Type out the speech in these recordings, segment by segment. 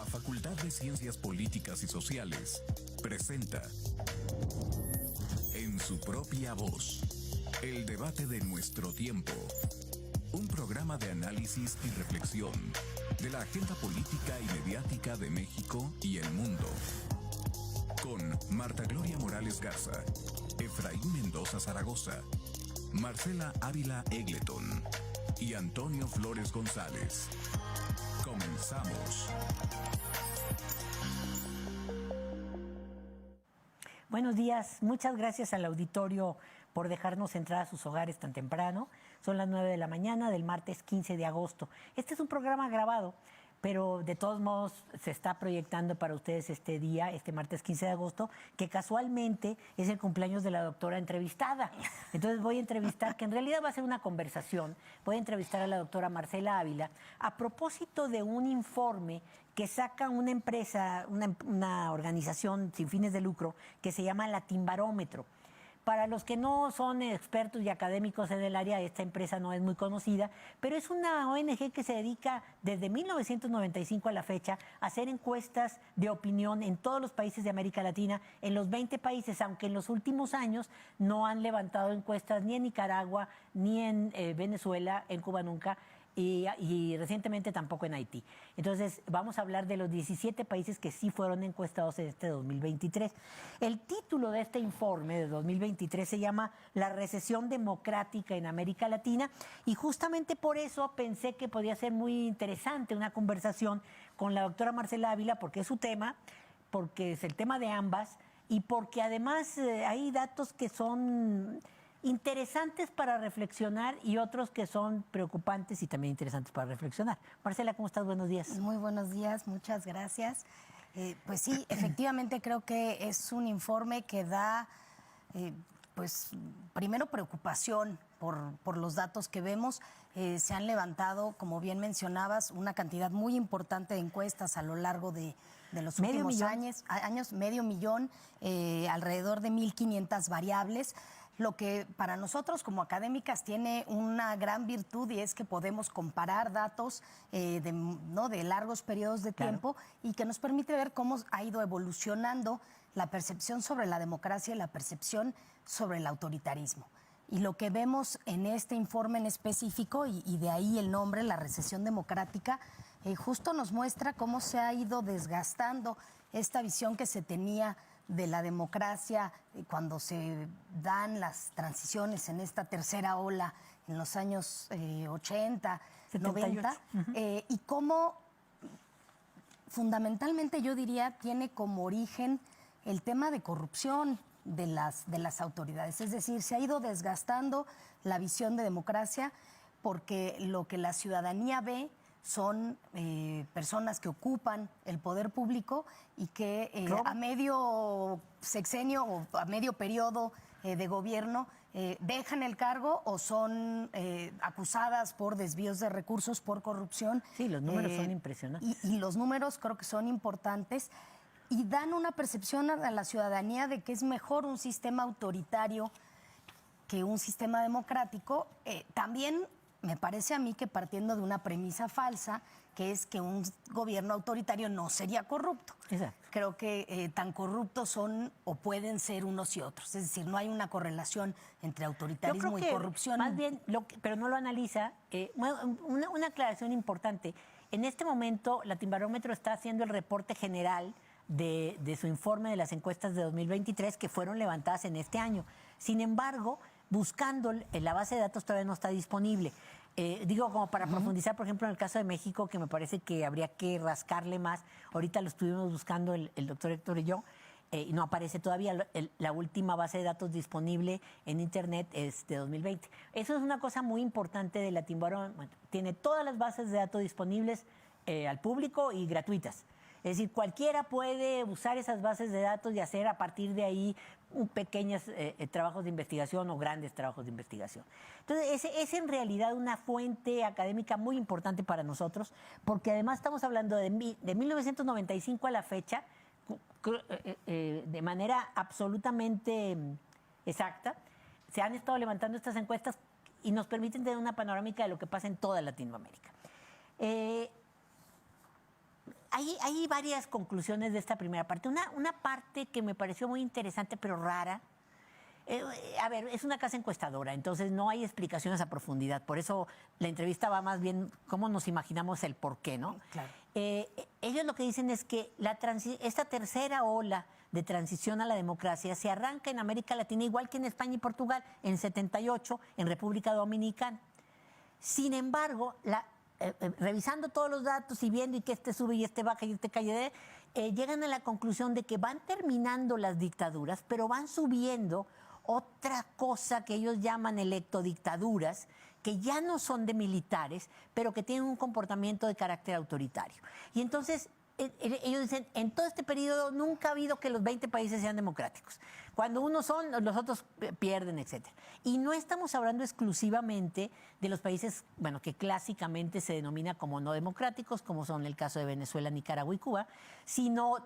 La Facultad de Ciencias Políticas y Sociales presenta En su propia voz, el debate de nuestro tiempo. Un programa de análisis y reflexión de la agenda política y mediática de México y el mundo. Con Marta Gloria Morales Garza, Efraín Mendoza Zaragoza, Marcela Ávila Egleton y Antonio Flores González. Comenzamos. Buenos días, muchas gracias al auditorio por dejarnos entrar a sus hogares tan temprano. Son las 9 de la mañana del martes 15 de agosto. Este es un programa grabado, pero de todos modos se está proyectando para ustedes este día, este martes 15 de agosto, que casualmente es el cumpleaños de la doctora entrevistada. Entonces voy a entrevistar, que en realidad va a ser una conversación, voy a entrevistar a la doctora Marcela Ávila a propósito de un informe que saca una empresa, una organización sin fines de lucro que se llama Latinbarómetro. Para los que no son expertos y académicos en el área, esta empresa no es muy conocida, pero es una ONG que se dedica desde 1995 a la fecha a hacer encuestas de opinión en todos los países de América Latina, en los 20 países, aunque en los últimos años no han levantado encuestas ni en Nicaragua, ni en Venezuela, en Cuba nunca, y recientemente tampoco en Haití. Entonces, vamos a hablar de los 17 países que sí fueron encuestados en este 2023. El título de este informe de 2023 se llama La recesión democrática en América Latina, y justamente por eso pensé que podía ser muy interesante una conversación con la doctora Marcela Ávila, porque es su tema, porque es el tema de ambas, y porque además hay datos que son interesantes para reflexionar y otros que son preocupantes y también interesantes para reflexionar. Marcela, ¿cómo estás? Buenos días. Muy buenos días, muchas gracias. Pues sí, efectivamente creo que es un informe que da, pues primero preocupación por los datos que vemos. Se han levantado, como bien mencionabas, una cantidad muy importante de encuestas a lo largo de los últimos años, medio millón, alrededor de 1,500 variables. Lo que para nosotros como académicas tiene una gran virtud, y es que podemos comparar datos de largos periodos de tiempo, y que nos permite ver cómo ha ido evolucionando la percepción sobre la democracia y la percepción sobre el autoritarismo. Y lo que vemos en este informe en específico, y de ahí el nombre, la recesión democrática, justo nos muestra cómo se ha ido desgastando esta visión que se tenía de la democracia cuando se dan las transiciones en esta tercera ola en los años 80, 90, y cómo fundamentalmente yo diría tiene como origen el tema de corrupción de las autoridades. Es decir, se ha ido desgastando la visión de democracia porque lo que la ciudadanía ve son personas que ocupan el poder público y que a medio sexenio o a medio periodo de gobierno dejan el cargo o son acusadas por desvíos de recursos, por corrupción. Sí, los números son impresionantes. Y los números creo que son importantes y dan una percepción a la ciudadanía de que es mejor un sistema autoritario que un sistema democrático. También me parece a mí que partiendo de una premisa falsa, que es que un gobierno autoritario no sería corrupto. Exacto. Creo que tan corruptos son o pueden ser unos y otros. Es decir, no hay una correlación entre autoritarismo y corrupción. Más bien, pero no lo analiza. Una aclaración importante. En este momento, Latinbarómetro está haciendo el reporte general de su informe de las encuestas de 2023 que fueron levantadas en este año. Sin embargo, buscando en la base de datos todavía no está disponible. Digo, como para profundizar, por ejemplo, en el caso de México, que me parece que habría que rascarle más. Ahorita lo estuvimos buscando el doctor Héctor y yo, y no aparece todavía. La última base de datos disponible en Internet es de 2020. Eso es una cosa muy importante de Latinbarómetro. Tiene todas las bases de datos disponibles al público y gratuitas. Es decir, cualquiera puede usar esas bases de datos y hacer a partir de ahí pequeños trabajos de investigación o grandes trabajos de investigación. Entonces, es en realidad una fuente académica muy importante para nosotros, porque además estamos hablando de 1995 a la fecha, de manera absolutamente exacta. Se han estado levantando estas encuestas y nos permiten tener una panorámica de lo que pasa en toda Latinoamérica. hay varias conclusiones de esta primera parte. Una parte que me pareció muy interesante, pero rara. A ver, es una casa encuestadora, entonces no hay explicaciones a profundidad. Por eso la entrevista va más bien cómo nos imaginamos el por qué, ¿no? Claro. Ellos lo que dicen es que esta tercera ola de transición a la democracia se arranca en América Latina, igual que en España y Portugal, en 78, en República Dominicana. Sin embargo, revisando todos los datos y viendo y que este sube y este baja y este cae, llegan a la conclusión de que van terminando las dictaduras, pero van subiendo otra cosa que ellos llaman electodictaduras, que ya no son de militares, pero que tienen un comportamiento de carácter autoritario. Y entonces ellos dicen, en todo este periodo nunca ha habido que los 20 países sean democráticos. Cuando unos son, los otros pierden, etc. Y no estamos hablando exclusivamente de los países, bueno, que clásicamente se denomina como no democráticos, como son el caso de Venezuela, Nicaragua y Cuba, sino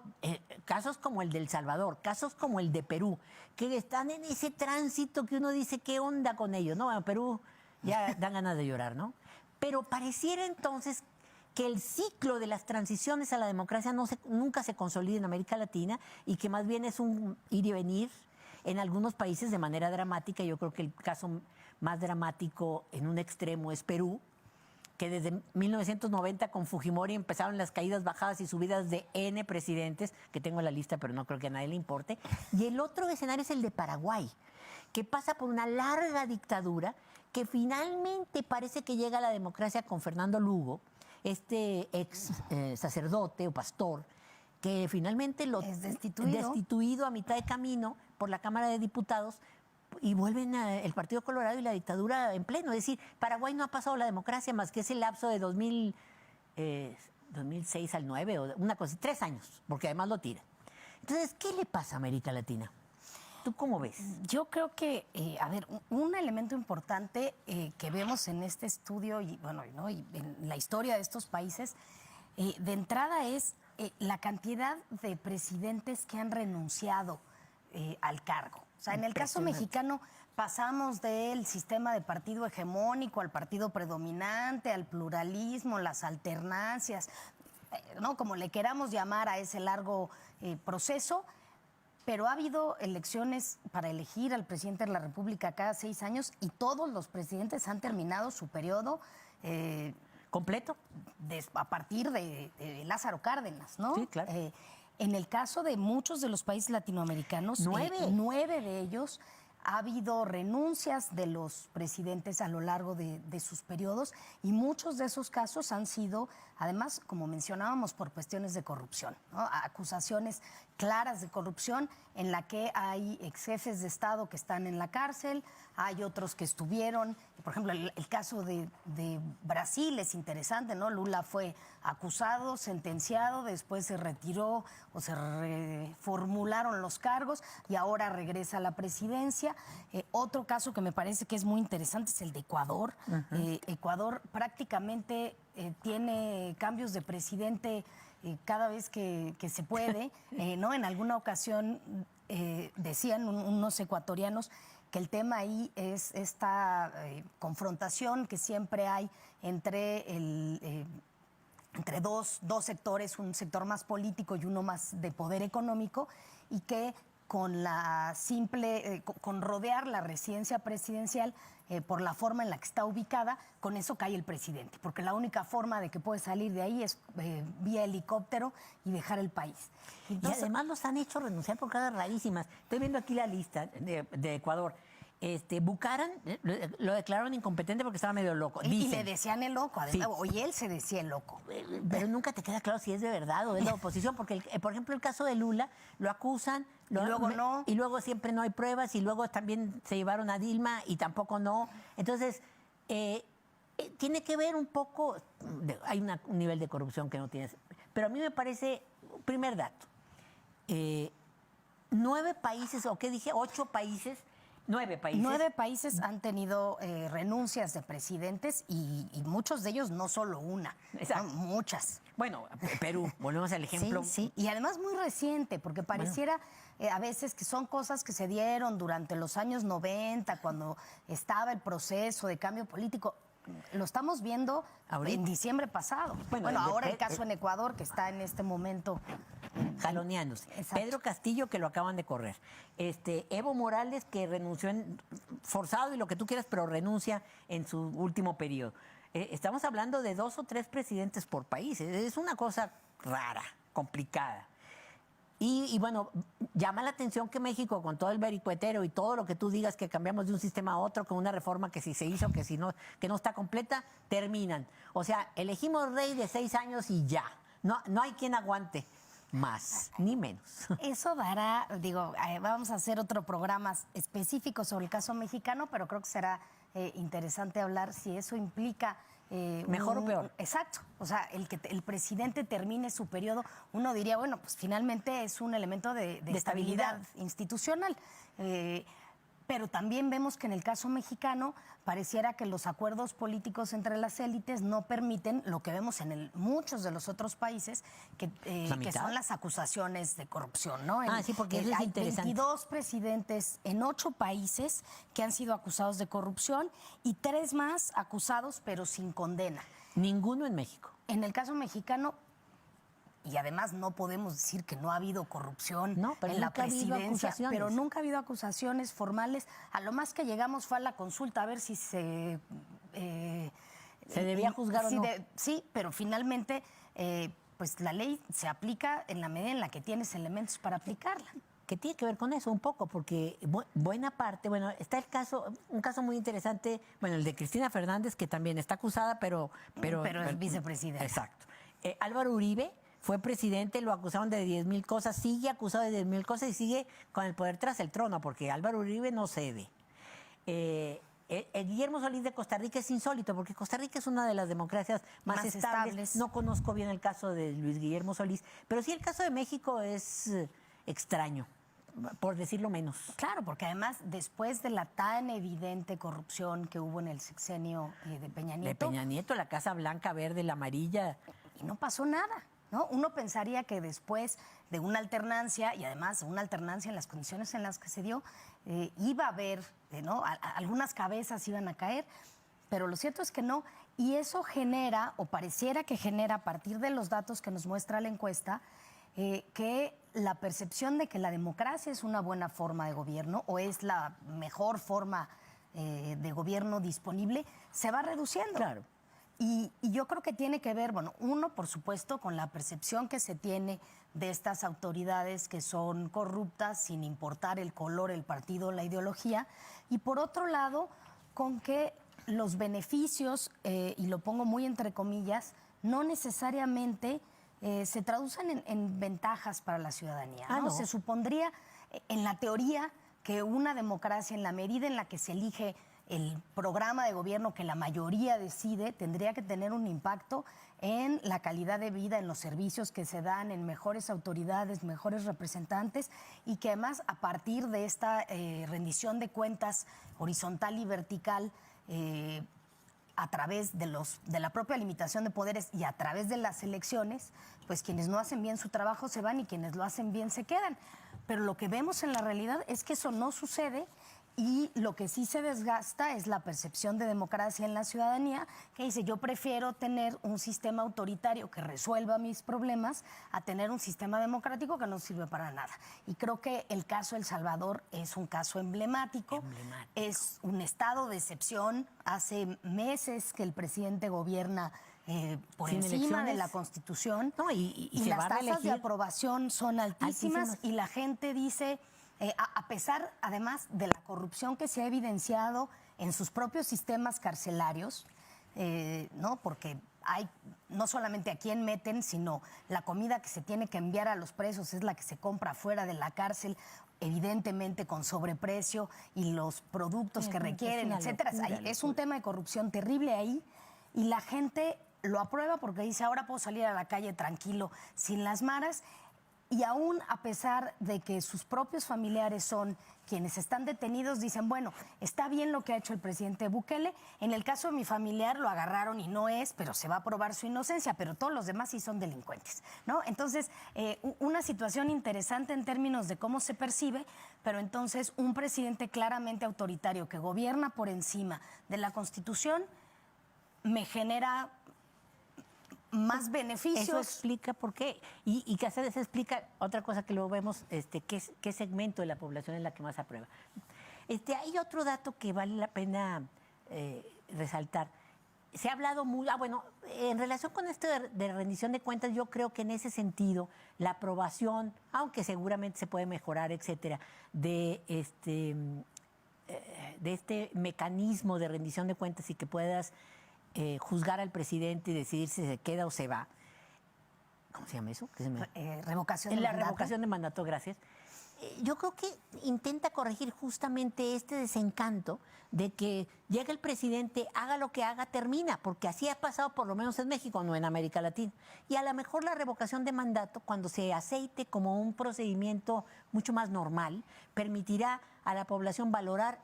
casos como el de El Salvador, casos como el de Perú, que están en ese tránsito que uno dice, ¿qué onda con ellos? No, bueno, Perú ya dan ganas de llorar, ¿no? Pero pareciera entonces que el ciclo de las transiciones a la democracia nunca se consolida en América Latina y que más bien es un ir y venir en algunos países de manera dramática. Yo creo que el caso más dramático en un extremo es Perú, que desde 1990 con Fujimori empezaron las caídas, bajadas y subidas de N presidentes, que tengo la lista pero no creo que a nadie le importe. Y el otro escenario es el de Paraguay, que pasa por una larga dictadura que finalmente parece que llega a la democracia con Fernando Lugo, este ex sacerdote o pastor, que finalmente lo es destituido. destituido a mitad de camino por la Cámara de Diputados y vuelven el Partido Colorado y la dictadura en pleno. Es decir, Paraguay no ha pasado la democracia más que ese lapso de 2006 al 9, o una cosa, 3 años, porque además lo tiran. Entonces, ¿qué le pasa a América Latina? ¿Tú cómo ves? Yo creo que, a ver, un elemento importante que vemos en este estudio y, bueno, ¿no? Y en la historia de estos países, de entrada es la cantidad de presidentes que han renunciado al cargo. O sea, en el caso mexicano pasamos del sistema de partido hegemónico al partido predominante, al pluralismo, las alternancias, ¿no? Como le queramos llamar a ese largo proceso. Pero ha habido elecciones para elegir al presidente de la República cada 6 años y todos los presidentes han terminado su periodo ¿completo? A partir de Lázaro Cárdenas, ¿no? Sí, claro. En el caso de muchos de los países latinoamericanos, 9 de ellos, ha habido renuncias de los presidentes a lo largo de sus periodos y muchos de esos casos han sido, además, como mencionábamos, por cuestiones de corrupción, ¿no? Acusaciones claras de corrupción en la que hay ex jefes de Estado que están en la cárcel, hay otros que estuvieron, por ejemplo, el caso de Brasil es interesante, ¿no? Lula fue acusado, sentenciado, después se retiró o se reformularon los cargos y ahora regresa a la presidencia. Otro caso que me parece que es muy interesante es el de Ecuador. Ecuador prácticamente tiene cambios de presidente cada vez que se puede, ¿no? En alguna ocasión decían unos ecuatorianos que el tema ahí es esta confrontación que siempre hay entre dos sectores, un sector más político y uno más de poder económico, y que con la simple, con rodear la residencia presidencial por la forma en la que está ubicada, con eso cae el presidente, porque la única forma de que puede salir de ahí es vía helicóptero y dejar el país. Entonces, y además los han hecho renunciar por cosas rarísimas. Estoy viendo aquí la lista de Ecuador. Bucaram lo declararon incompetente porque estaba medio loco. Y le decían el loco, además, sí. Oye, él se decía el loco. Pero nunca te queda claro si es de verdad o es la oposición, porque, por ejemplo, el caso de Lula, lo acusan, y luego no. Y luego siempre no hay pruebas, y luego también se llevaron a Dilma y tampoco no. Entonces, tiene que ver un poco, hay un nivel de corrupción que no tienes. Pero a mí me parece, primer dato, 9 países, o qué dije, 8 países. 9 países. 9 países han tenido renuncias de presidentes y muchos de ellos no solo una, ¿no? Muchas. Bueno, Perú, volvemos al ejemplo. Sí, y además muy reciente, porque pareciera a veces que son cosas que se dieron durante los años 90, cuando estaba el proceso de cambio político. lo estamos viendo ¿Ahorita? en diciembre pasado. Bueno, ahora el caso en Ecuador, que está en este momento jaloneándose. Exacto. Pedro Castillo, que lo acaban de correr. Evo Morales, que renunció forzado y lo que tú quieras, pero renuncia en su último periodo. Estamos hablando de 2 o 3 presidentes por país. Es una cosa rara, complicada. Y bueno, llama la atención que México, con todo el vericuetero y todo lo que tú digas que cambiamos de un sistema a otro, con una reforma que si se hizo, que no está completa, terminan. O sea, elegimos rey de 6 años y ya. No hay quien aguante más, ni menos. Eso dará, vamos a hacer otro programa específico sobre el caso mexicano, pero creo que será interesante hablar si eso implica... ¿Mejor o peor? Exacto. O sea, el que el presidente termine su periodo, uno diría, bueno, pues finalmente es un elemento de estabilidad institucional. Pero también vemos que en el caso mexicano pareciera que los acuerdos políticos entre las élites no permiten lo que vemos en muchos de los otros países, que son las acusaciones de corrupción, ¿no? Sí, porque eso es hay interesante. 22 presidentes en 8 países que han sido acusados de corrupción y 3 más acusados pero sin condena. Ninguno en México. En el caso mexicano... Y además no podemos decir que no ha habido corrupción en la presidencia, pero nunca ha habido acusaciones formales. A lo más que llegamos fue a la consulta a ver si se debía juzgar o no. Sí, pero finalmente pues la ley se aplica en la medida en la que tienes elementos para aplicarla. Que tiene que ver con eso un poco, porque buena parte, está un caso muy interesante, el de Cristina Fernández, que también está acusada, pero es vicepresidenta. Exacto. Álvaro Uribe fue presidente, lo acusaron de 10,000 cosas, sigue acusado de 10,000 cosas y sigue con el poder tras el trono, porque Álvaro Uribe no cede. Guillermo Solís de Costa Rica es insólito, porque Costa Rica es una de las democracias más estables. No conozco bien el caso de Luis Guillermo Solís, pero sí el caso de México es extraño, por decirlo menos. Claro, porque además, después de la tan evidente corrupción que hubo en el sexenio de Peña Nieto... De Peña Nieto, la Casa Blanca, verde, la amarilla... Y no pasó nada, ¿no? Uno pensaría que después de una alternancia, y además una alternancia en las condiciones en las que se dio, iba a haber, algunas cabezas iban a caer, pero lo cierto es que no. Y eso genera, o pareciera que genera, a partir de los datos que nos muestra la encuesta, que la percepción de que la democracia es una buena forma de gobierno o es la mejor forma de gobierno disponible se va reduciendo. Claro. Y yo creo que tiene que ver, uno, por supuesto, con la percepción que se tiene de estas autoridades que son corruptas sin importar el color, el partido, la ideología, y por otro lado, con que los beneficios, y lo pongo muy entre comillas, no necesariamente se traducen en ventajas para la ciudadanía, ¿no? Se supondría, en la teoría, que una democracia, en la medida en la que se elige el programa de gobierno que la mayoría decide, tendría que tener un impacto en la calidad de vida, en los servicios que se dan, en mejores autoridades, mejores representantes, y que además, a partir de esta rendición de cuentas horizontal y vertical, a través de la propia limitación de poderes y a través de las elecciones, pues quienes no hacen bien su trabajo se van y quienes lo hacen bien se quedan. Pero lo que vemos en la realidad es que eso no sucede. Y lo que sí se desgasta es la percepción de democracia en la ciudadanía, que dice, yo prefiero tener un sistema autoritario que resuelva mis problemas a tener un sistema democrático que no sirve para nada. Y creo que el caso El Salvador es un caso emblemático. Es un estado de excepción. Hace meses que el presidente gobierna por encima de la Constitución. No, y las tasas de aprobación son altísimas. Y la gente dice... a pesar, además, de la corrupción que se ha evidenciado en sus propios sistemas carcelarios, ¿no? Porque hay no solamente a quién meten, sino la comida que se tiene que enviar a los presos es la que se compra fuera de la cárcel, evidentemente con sobreprecio, y los productos que requieren, etcétera. Es un tema de corrupción terrible ahí, y la gente lo aprueba porque dice, ahora puedo salir a la calle tranquilo, sin las maras. Y aún a pesar de que sus propios familiares son quienes están detenidos, dicen, bueno, está bien lo que ha hecho el presidente Bukele. En el caso de mi familiar lo agarraron y no es, pero se va a probar su inocencia, pero todos los demás sí son delincuentes, ¿no? Entonces, una situación interesante en términos de cómo se percibe, pero entonces un presidente claramente autoritario que gobierna por encima de la Constitución, me genera más beneficios. Eso explica por qué. Y que se explica otra cosa que luego vemos, qué segmento de la población es la que más aprueba. Hay otro dato que vale la pena resaltar. Se ha hablado muy, en relación con esto de rendición de cuentas, yo creo que en ese sentido la aprobación, aunque seguramente se puede mejorar, etcétera, de este mecanismo de rendición de cuentas y que puedas juzgar al presidente y decidir si se queda o se va. ¿Cómo se llama eso? Revocación de mandato. La revocación de mandato, gracias. Yo creo que intenta corregir justamente este desencanto de que llega el presidente, haga lo que haga, termina, porque así ha pasado por lo menos en México, no en América Latina. Y a lo mejor la revocación de mandato, cuando se aceite como un procedimiento mucho más normal, permitirá a la población valorar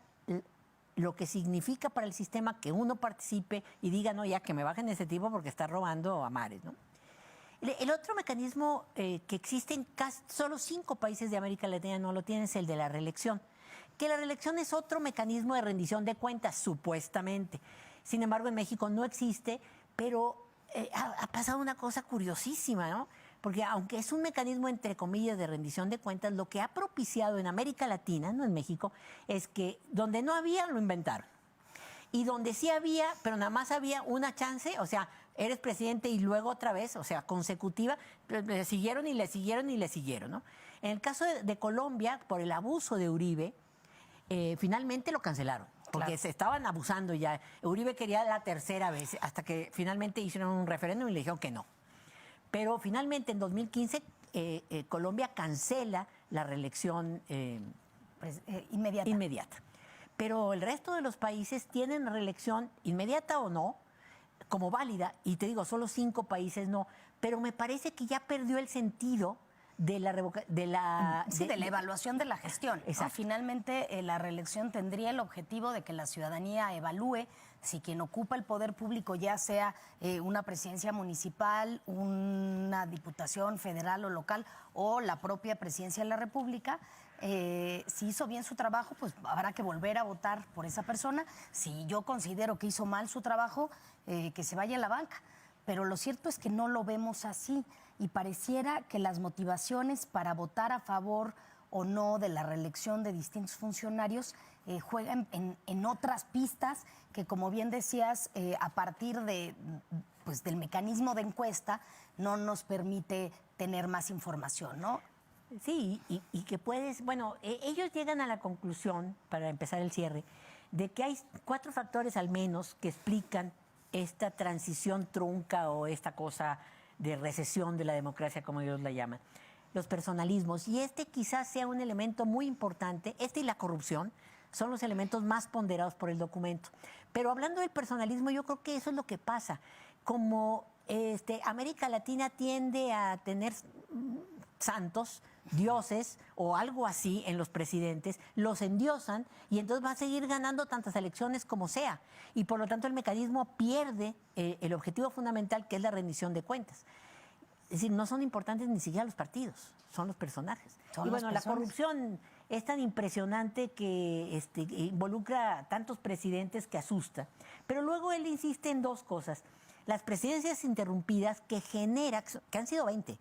lo que significa para el sistema que uno participe y diga, no, ya que me bajen ese tipo porque está robando a mares, ¿no? El otro mecanismo que existe en solo 5 países de América Latina no lo tienen es el de la reelección. Que la reelección es otro mecanismo de rendición de cuentas, supuestamente. Sin embargo, en México no existe, pero ha pasado una cosa curiosísima, ¿no? Porque aunque es un mecanismo, entre comillas, de rendición de cuentas, lo que ha propiciado en América Latina, no en México, es que donde no había, lo inventaron. Y donde sí había, pero nada más había una chance, o sea, eres presidente y luego otra vez, o sea, consecutiva, le siguieron y le siguieron y le siguieron, ¿no? En el caso de Colombia, por el abuso de Uribe, finalmente lo cancelaron, porque Claro. se estaban abusando ya. Uribe quería la tercera vez, hasta que finalmente hicieron un referéndum y le dijeron que no. Pero finalmente en 2015 Colombia cancela la reelección inmediata. Pero el resto de los países tienen reelección inmediata o no, como válida, y te digo, solo 5 países no, pero me parece que ya perdió el sentido de la evaluación de la gestión, ¿no? Finalmente, la reelección tendría el objetivo de que la ciudadanía evalúe si quien ocupa el poder público, ya sea una presidencia municipal, una diputación federal o local, o la propia presidencia de la República, si hizo bien su trabajo, pues habrá que volver a votar por esa persona. Si yo considero que hizo mal su trabajo, que se vaya a la banca. Pero lo cierto es que no lo vemos así y pareciera que las motivaciones para votar a favor o no de la reelección de distintos funcionarios juegan en otras pistas que, como bien decías, a partir del mecanismo de encuesta no nos permite tener más información, ¿no? Sí, y que puedes, ellos llegan a la conclusión, para empezar el cierre, de que hay 4 factores al menos que explican esta transición trunca o esta cosa de recesión de la democracia, como ellos la llaman. Los personalismos, y quizás sea un elemento muy importante, y la corrupción son los elementos más ponderados por el documento. Pero hablando del personalismo, yo creo que eso es lo que pasa. Como América Latina tiende a tener santos, dioses o algo así en los presidentes, los endiosan y entonces va a seguir ganando tantas elecciones como sea. Y por lo tanto el mecanismo pierde el objetivo fundamental, que es la rendición de cuentas. Es decir, no son importantes ni siquiera los partidos, son los personajes. La corrupción es tan impresionante que involucra a tantos presidentes que asusta. Pero luego él insiste en 2 cosas. Las presidencias interrumpidas que han sido 20,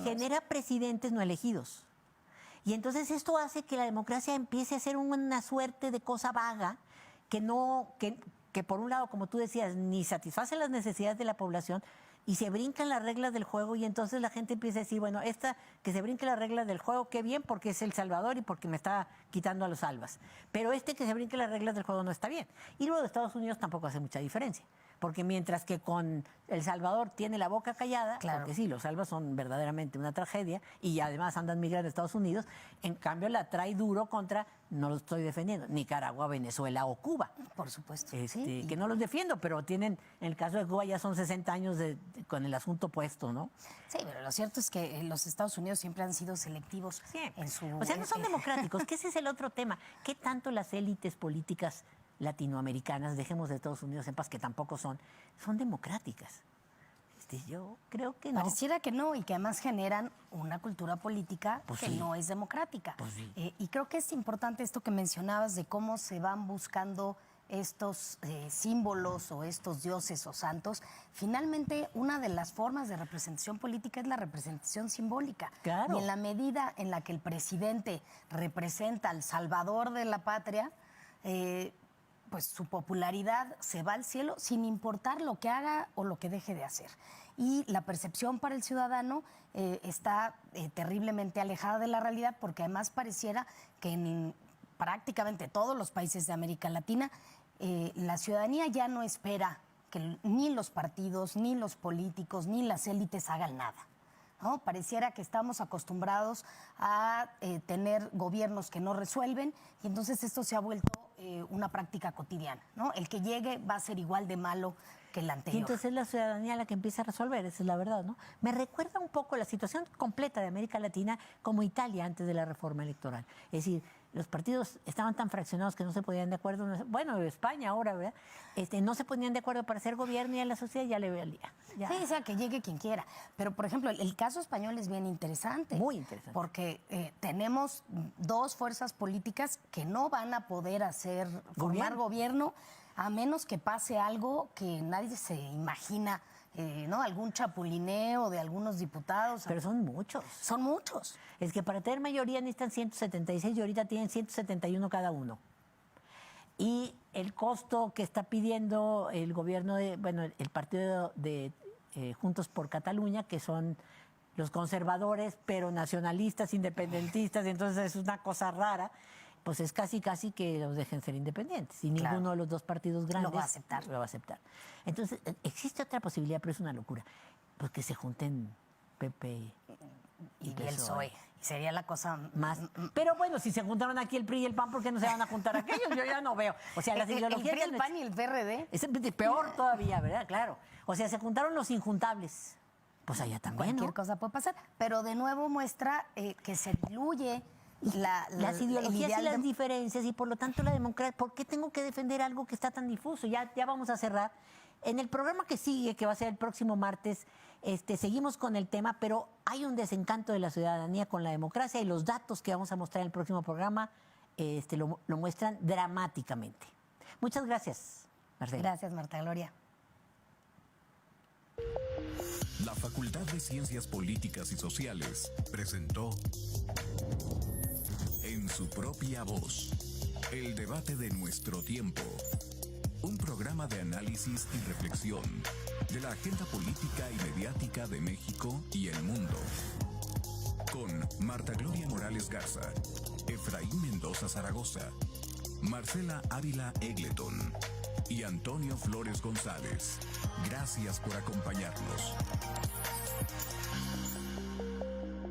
genera presidentes no elegidos. Y entonces esto hace que la democracia empiece a ser una suerte de cosa vaga que por un lado, como tú decías, ni satisface las necesidades de la población y se brincan las reglas del juego, y entonces la gente empieza a decir, que se brinque las reglas del juego, qué bien, porque es El Salvador y porque me está quitando a los albas. Pero que se brinque las reglas del juego no está bien. Y luego de Estados Unidos tampoco hace mucha diferencia. Porque mientras que con El Salvador tiene la boca callada, porque sí, los albas son verdaderamente una tragedia y además andan migrando a Estados Unidos, en cambio la trae duro contra, no lo estoy defendiendo, Nicaragua, Venezuela o Cuba. Por supuesto. Que no los defiendo, pero tienen, en el caso de Cuba ya son 60 años con el asunto puesto, ¿no? Sí, pero lo cierto es que los Estados Unidos siempre han sido selectivos en su... O sea, no son democráticos, que ese es el otro tema. ¿Qué tanto las élites políticas latinoamericanas, dejemos de Estados Unidos en paz, que tampoco son democráticas? Yo creo que no. Pareciera que no, y que además generan una cultura política que no es democrática. Y creo que es importante esto que mencionabas de cómo se van buscando estos símbolos o estos dioses o santos, finalmente una de las formas de representación política es la representación simbólica. Claro. Y en la medida en la que el presidente representa al salvador de la patria, pues su popularidad se va al cielo sin importar lo que haga o lo que deje de hacer. Y la percepción para el ciudadano está terriblemente alejada de la realidad, porque además pareciera que en prácticamente todos los países de América Latina la ciudadanía ya no espera que ni los partidos, ni los políticos, ni las élites hagan nada, ¿no? Pareciera que estamos acostumbrados a tener gobiernos que no resuelven, y entonces esto se ha vuelto una práctica cotidiana, ¿no? El que llegue va a ser igual de malo que el anterior. Y entonces es la ciudadanía la que empieza a resolver, esa es la verdad, ¿no? Me recuerda un poco la situación completa de América Latina como Italia antes de la reforma electoral. Es decir, los partidos estaban tan fraccionados que no se ponían de acuerdo. Bueno, España ahora, ¿verdad? No se ponían de acuerdo para hacer gobierno, y a la sociedad ya le valía. Ya. Sí, o sea, que llegue quien quiera. Pero, por ejemplo, el caso español es bien interesante. Muy interesante. Porque tenemos dos fuerzas políticas que no van a poder formar gobierno a menos que pase algo que nadie se imagina, ¿no? Algún chapulineo de algunos diputados. Pero son muchos. Son muchos. Es que para tener mayoría necesitan 176 y ahorita tienen 171 cada uno. Y el costo que está pidiendo el gobierno el partido de Juntos por Cataluña, que son los conservadores, pero nacionalistas, independentistas, entonces es una cosa rara, pues es casi que los dejen ser independientes. Y Claro. ninguno de los dos partidos grandes Lo va a aceptar. Lo va a aceptar. Entonces, existe otra posibilidad, pero es una locura, pues que se junten PP Y el PSOE. PSOE. Sería la cosa Más. Pero bueno, si se juntaron aquí el PRI y el PAN, ¿por qué no se van a juntar aquellos? Yo ya no veo. O sea, las el ideologías... PRI, el PAN y el PRD. Es peor todavía, ¿verdad? Claro. O sea, se juntaron los injuntables. Pues allá también, Cualquier ¿no? cosa puede pasar. Pero de nuevo muestra que se diluye Las ideologías el y las ideal diferencias, y por lo tanto la democracia. ¿Por qué tengo que defender algo que está tan difuso? Ya vamos a cerrar. En el programa que sigue, que va a ser el próximo martes, seguimos con el tema, pero hay un desencanto de la ciudadanía con la democracia, y los datos que vamos a mostrar en el próximo programa lo muestran dramáticamente. Muchas gracias, Marcela. Gracias, Marta Gloria. La Facultad de Ciencias Políticas y Sociales presentó En su propia voz, el debate de nuestro tiempo. Un programa de análisis y reflexión de la agenda política y mediática de México y el mundo. Con Marta Gloria Morales Garza, Efraín Mendoza Zaragoza, Marcela Ávila Egleton y Antonio Flores González. Gracias por acompañarnos.